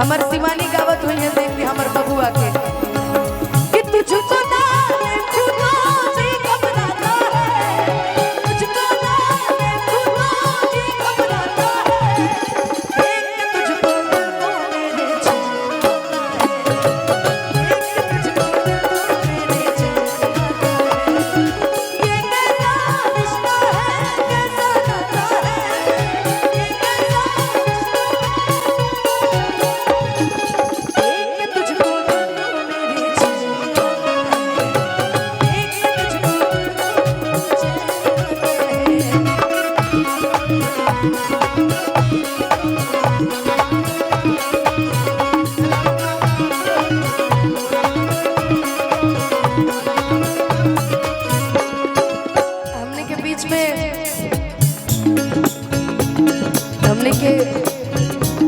हमर शिवानी गावत हुई है देख ली हमर बबुआ के कि तुझको ना देखूं जी घबराता है, तुझको ना देखूं जी घबराता है, देख तुझको मेरे चैन, देख तुझको मेरे चैन, ये कैसा रिश्ता है, कैसा नाता है, ये कैसा हमने के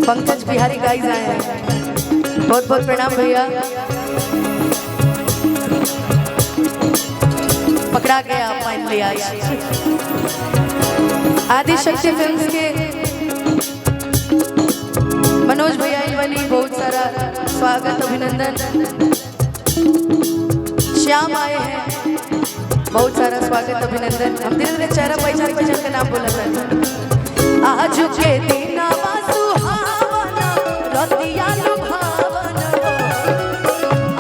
पंकज बिहारी गाइस आए हैं, बहुत बहुत प्रणाम भैया। पकड़ा गया फाइनली आज आदि शक्ति फिल्म्स के मनोज भैया वाली बहुत सारा स्वागत अभिनंदन। श्याम आए हैं, बहुत सारा स्वागत अभिनंदन। हम धीरे धीरे चेहरा पहचान का नाम बोला था। आज के दिन सुहावना रतिया लुभावना,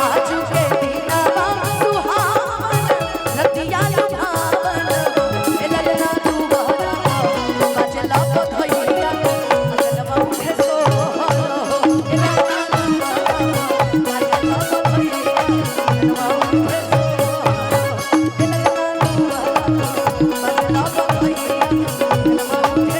आज के दिन सुहावना रतिया लुभावना, ए ललना तू बहरा बाजला बधैया गलवा उठे सोहलो, ए ललना तू बहरा बाजला बधैया गलवा उठे सोहलो, ए ललना तू बहरा बाजला बधैया गलवा उठे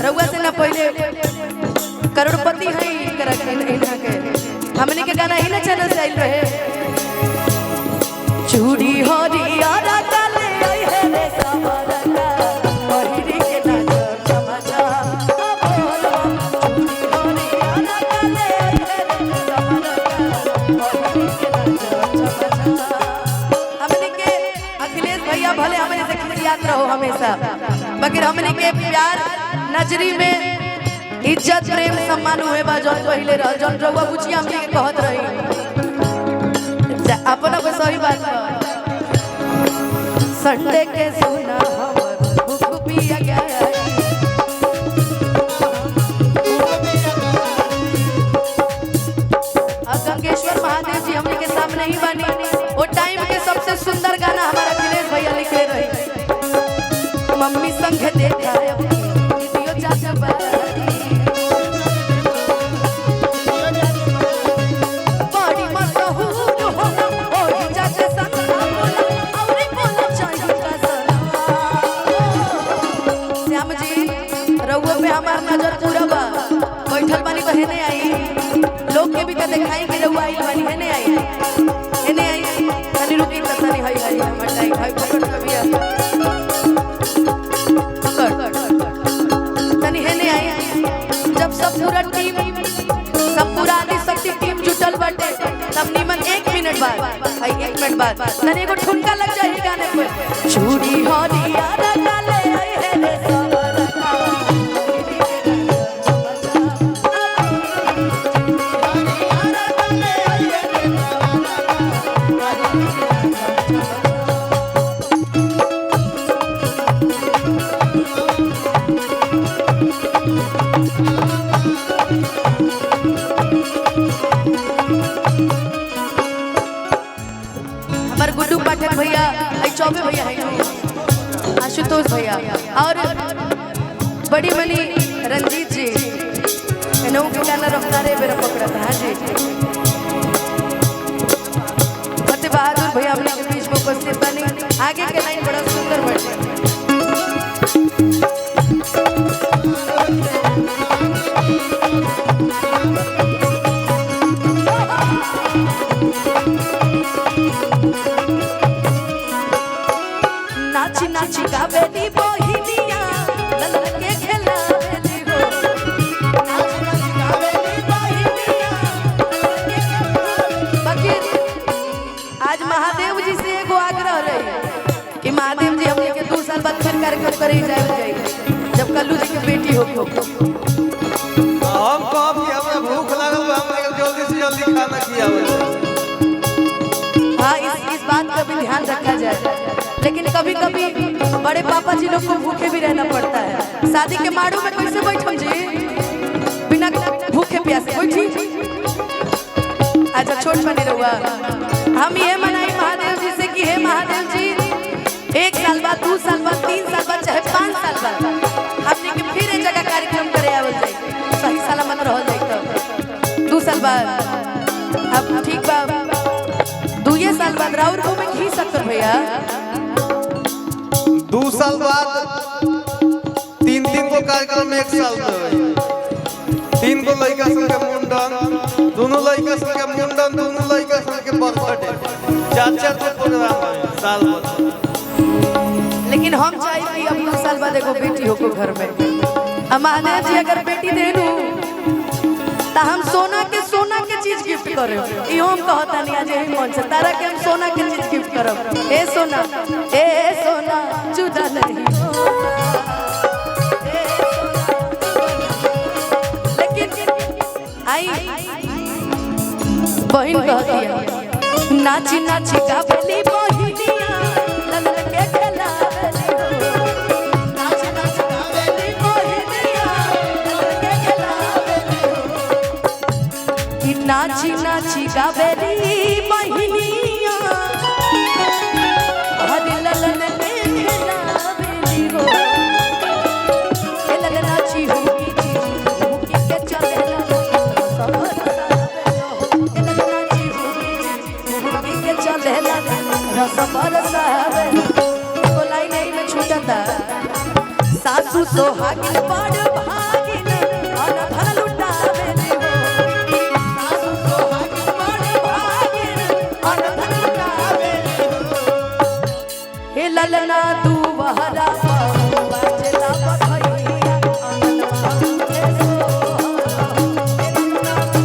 रउआ से ना पहले करोड़पति है इनकरा के हमने के गाना ही ना चैनल से आइल रहे। चूड़ी हरिया काले आई है रे सवारा का पहिरी के नजर तमाचा बोलो, चूड़ी हरिया काले आई है रे सवारा का पहिरी के नजर तमाचा। हमने के अखिलेश भैया भले हमें से खिसियात रहो हमेशा, मगर हमने के प्यार नजरी में इज्जत प्रेम सम्मान हुए बा जौन पहले रह जौन रउआ बुझिया हमनी के कहत रही अपना को सही बात बा। संडे के सुना हमर भूख पिया गया अब गंगेश्वर महादेव जी हमनी के सामने ही बनी। वो टाइम के सबसे सुंदर गाना हमारा अखिलेश भैया लिखे रही, मम्मी संग देखा हमार नजर पूरा बा बैठल बानी बहने आई लोग के भी का दिखाई कि रउआ आई बानी हेने आई हेने आई तनी रुकी त तनी हई हई हमर टाइम हई पकड़ कबिया पकड़ तनी हेने आई। जब सब पूरा टीम सब पूरा आदि शक्ति टीम जुटल बाटे तब निमन 1 मिनट बाद हई 1 मिनट बाद तनी एगो ठुमका लग जाई गाने पे। चूड़ी हरिया काले आई है रे सवारा का हमार गुड्डू पाठक भैया आई चौबे भैया है केहू के गाना रफ्तारे बेरा पकड़ता है जी। फतेह बहादुर भैया अपने के बीच में उपस्थित बनी। आगे के लाइन बड़ा सुंदर बने। नाची नाची गावेली बहिनिया ललन के खेलावेली हो। नाची नाची गावेली बहिनिया ललन के खेलावेली। बाकी आज महादेव जी से एगो आग्रह रही कि महादेव जी हमने के 2 साल बाद फिर कार्यक्रम करे जाए जब कल्लू जी के बेटी हो। हम कब कि हमें भूख लागल बा, हमने जल्दी से जल्दी खाना खियावे। हाँ, इस बात का भी ध्यान रखा जाए। लेकिन कभी कभी बड़े पापा जी लोग को भूखे भी रहना पड़ता है। शादी के माड़ू में कैसे बैठम जी बिना भूखे प्यासे बैठी। अच्छा छोट बने रहुआ। हम ये मनाई महादेव जी से कि हे महादेव जी 1 साल बाद 2 साल बाद 3 साल बाद चाहे 5 साल बाद हमने के फिर एक जगह कार्यक्रम करे आवल जाए, सही सलामत रह जाए। तो 2 साल बाद अब ठीक बा 2 साल बाद राउर को में घी सकते भैया। 2 साल बाद 3 को कार्यक्रम में 1 साल में 3 को लड़का सन के मुंडन, दोनों लड़का सन के मुंडन, दोनों लड़का सन के बर्थडे, 4 को प्रोग्राम है साल भर। लेकिन हम चाहिए कि अब 2 साल बाद एगो बेटी हो घर में। महादेव जी अगर बेटी देनू तो हम सोना के चीज गिफ्ट करे। इहो हम कहता नहीं आज यही मन से तारा के हम सोना के चीज गिफ्ट करब। ए सोना जुदा नहीं हो। लेकिन आई बहन कहती है नाची नाची गावेली बहिनिया ललन के खेलावेली हो। नाची नाची गावेली बहिनिया ललन के खेलावेली हो। कि नाची नाची गावेली बहिनिया हरि ललन के खेलावेली हो। ए ललन नाची हुकी के चलेला सबर सावेलो। ए ललन नाची हुकी के चलेला सबर सावेलो। एगो लाइन एही में छूटता सासू सोहागिन बड़ भागिन अन धन लुटावेली हो। सासू सोहागिन बड़ भागिन अन धन लुटावेली हो। हे ललना तू बहरा बाजला बखैया अंगनवा के सोहरा। हे ललना तू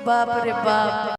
बाप रे बाप।